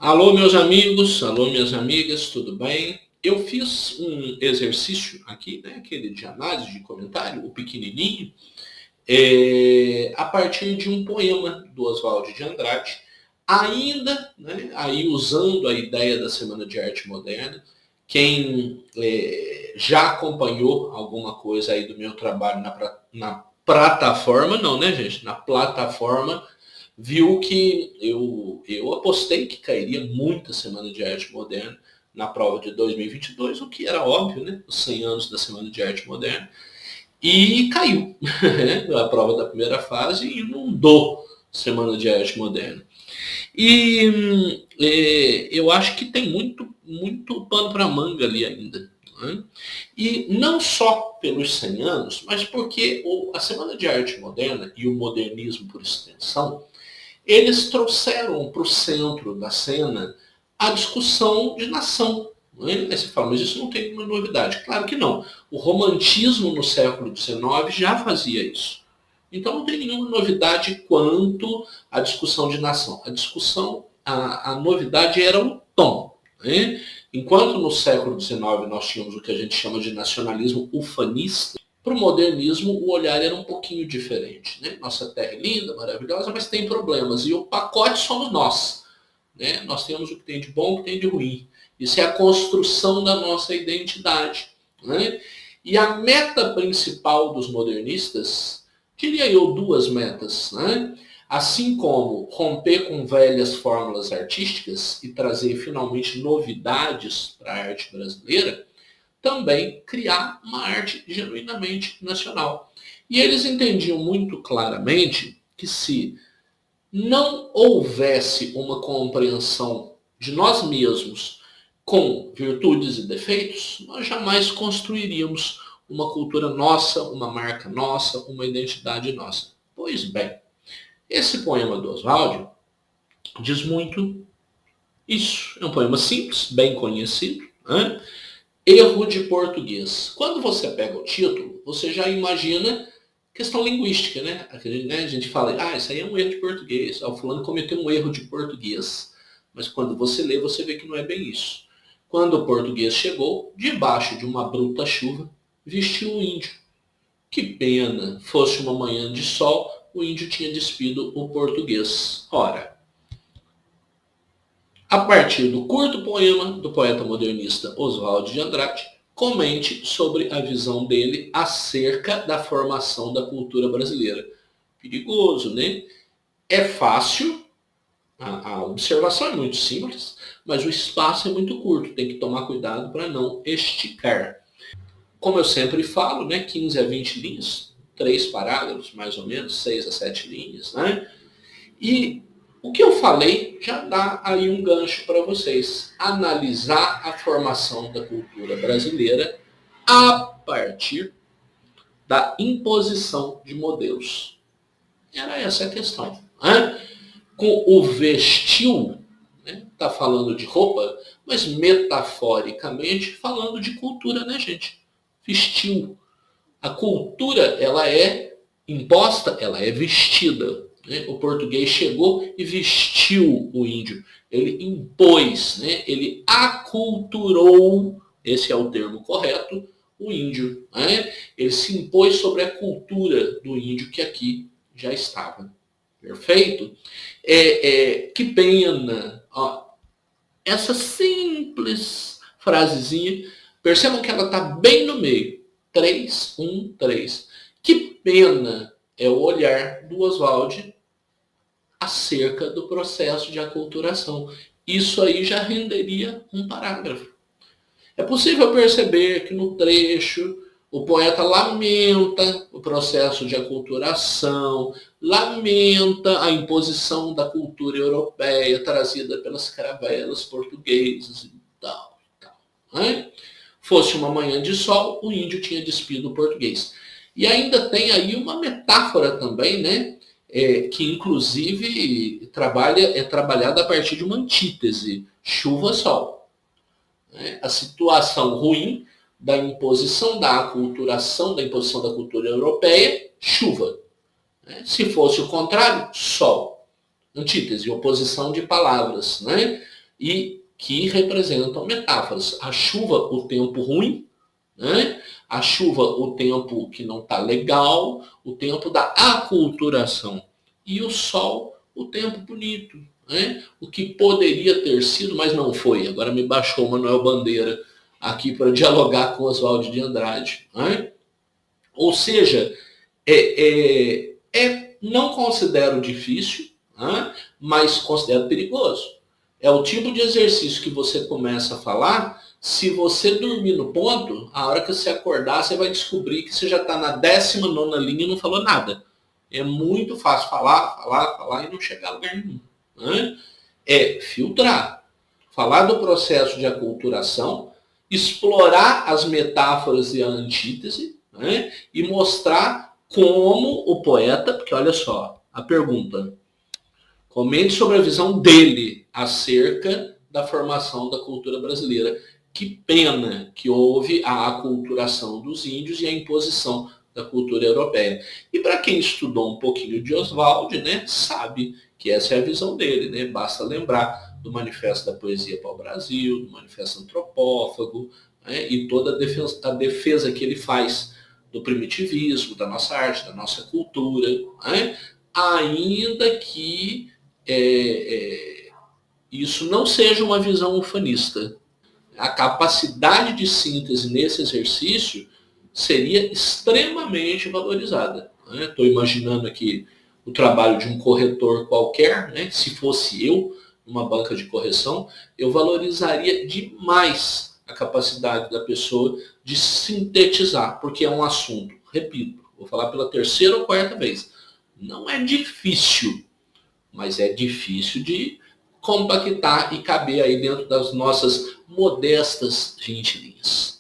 Alô, meus amigos, alô, minhas amigas, tudo bem? Eu fiz um exercício aqui, né, aquele de análise de comentário, o pequenininho, a partir de um poema do Oswald de Andrade, ainda, né, aí usando a ideia da Semana de Arte Moderna. Quem já acompanhou alguma coisa aí do meu trabalho na plataforma, não, né, gente? Na plataforma, viu que eu apostei que cairia muita Semana de Arte Moderna na prova de 2022, o que era óbvio, né? Os 100 anos da Semana de Arte Moderna. E caiu a prova da primeira fase e inundou Semana de Arte Moderna. E eu acho que tem muito pano para manga ali ainda. Né? E não só pelos 100 anos, mas porque a Semana de Arte Moderna e o modernismo por extensão, eles trouxeram para o centro da cena a discussão de nação. Aí você fala, mas isso não tem nenhuma novidade. Claro que não. O romantismo no século XIX já fazia isso. Então não tem nenhuma novidade quanto à discussão de nação. A discussão, a novidade era o tom. Né? Enquanto no século XIX nós tínhamos o que a gente chama de nacionalismo ufanista, para o modernismo o olhar era um pouquinho diferente. Né? Nossa terra é linda, maravilhosa, mas tem problemas. E o pacote somos nós. Né? Nós temos o que tem de bom, o que tem de ruim. Isso é a construção da nossa identidade. Né? E a meta principal dos modernistas, diria eu, duas metas. Né? Assim como romper com velhas fórmulas artísticas e trazer finalmente novidades para a arte brasileira, também criar uma arte genuinamente nacional. E eles entendiam muito claramente que se não houvesse uma compreensão de nós mesmos com virtudes e defeitos, nós jamais construiríamos uma cultura nossa, uma marca nossa, uma identidade nossa. Pois bem, esse poema do Oswald diz muito isso. É um poema simples, bem conhecido, né? Erro de português. Quando você pega o título, você já imagina questão linguística, né? A gente fala, isso aí é um erro de português. O fulano cometeu um erro de português. Mas quando você lê, você vê que não é bem isso. Quando o português chegou, debaixo de uma bruta chuva, vestiu o índio. Que pena, fosse uma manhã de sol, o índio tinha despido o português. Ora, a partir do curto poema do poeta modernista Oswald de Andrade, comente sobre a visão dele acerca da formação da cultura brasileira. Perigoso, né? É fácil, a observação é muito simples, mas o espaço é muito curto, tem que tomar cuidado para não esticar. Como eu sempre falo, né, 15 a 20 linhas, 3 parágrafos, mais ou menos, 6 a 7 linhas, né? E o que eu falei já dá aí um gancho para vocês. Analisar a formação da cultura brasileira a partir da imposição de modelos. Era essa a questão. Né? Com o vestiu, tá falando de roupa, mas metaforicamente falando de cultura, né, gente? Vestiu. A cultura, ela é imposta, ela é vestida. Né? O português chegou e vestiu o índio. Ele impôs, né? Ele aculturou, esse é o termo correto, o índio. Né? Ele se impôs sobre a cultura do índio que aqui já estava. Perfeito? Que pena. Ó, essa simples frasezinha, percebam que ela está bem no meio. 3, 1, 3. Que pena é o olhar do Oswald acerca do processo de aculturação. Isso aí já renderia um parágrafo. É possível perceber que no trecho o poeta lamenta o processo de aculturação, lamenta a imposição da cultura europeia trazida pelas caravelas portuguesas e tal. Né? Fosse uma manhã de sol, o índio tinha despido o português. E ainda tem aí uma metáfora também, né? Que inclusive é trabalhada a partir de uma antítese, chuva-sol. Né? A situação ruim da imposição da aculturação, da imposição da cultura europeia, chuva. Né? Se fosse o contrário, sol. Antítese, oposição de palavras. Né? e que representam metáforas. A chuva, o tempo ruim, né? A chuva, o tempo que não está legal, o tempo da aculturação. E o sol, o tempo bonito, né? O que poderia ter sido, mas não foi. Agora me baixou o Manuel Bandeira aqui para dialogar com Oswald de Andrade. Né? Ou seja, não considero difícil, né? Mas considero perigoso. É o tipo de exercício que você começa a falar, se você dormir no ponto, a hora que você acordar, você vai descobrir que você já está na 19ª linha e não falou nada. É muito fácil falar e não chegar a lugar nenhum. Né? É filtrar. Falar do processo de aculturação, explorar as metáforas e a antítese, né? E mostrar como o poeta, porque olha só, a pergunta, comente sobre a visão dele acerca da formação da cultura brasileira. Que pena que houve a aculturação dos índios e a imposição da cultura europeia. E para quem estudou um pouquinho de Oswald, né, sabe que essa é a visão dele. Né? Basta lembrar do Manifesto da Poesia para o Brasil, do Manifesto Antropófago, né, e toda a defesa que ele faz do primitivismo, da nossa arte, da nossa cultura, né? Ainda que isso não seja uma visão ufanista. A capacidade de síntese nesse exercício seria extremamente valorizada. Estou imaginando aqui o trabalho de um corretor qualquer, né? Se fosse eu, numa banca de correção, eu valorizaria demais a capacidade da pessoa de sintetizar, porque é um assunto, repito, vou falar pela 3ª ou 4ª vez, não é difícil, mas é difícil de compactar e caber aí dentro das nossas modestas 20 linhas.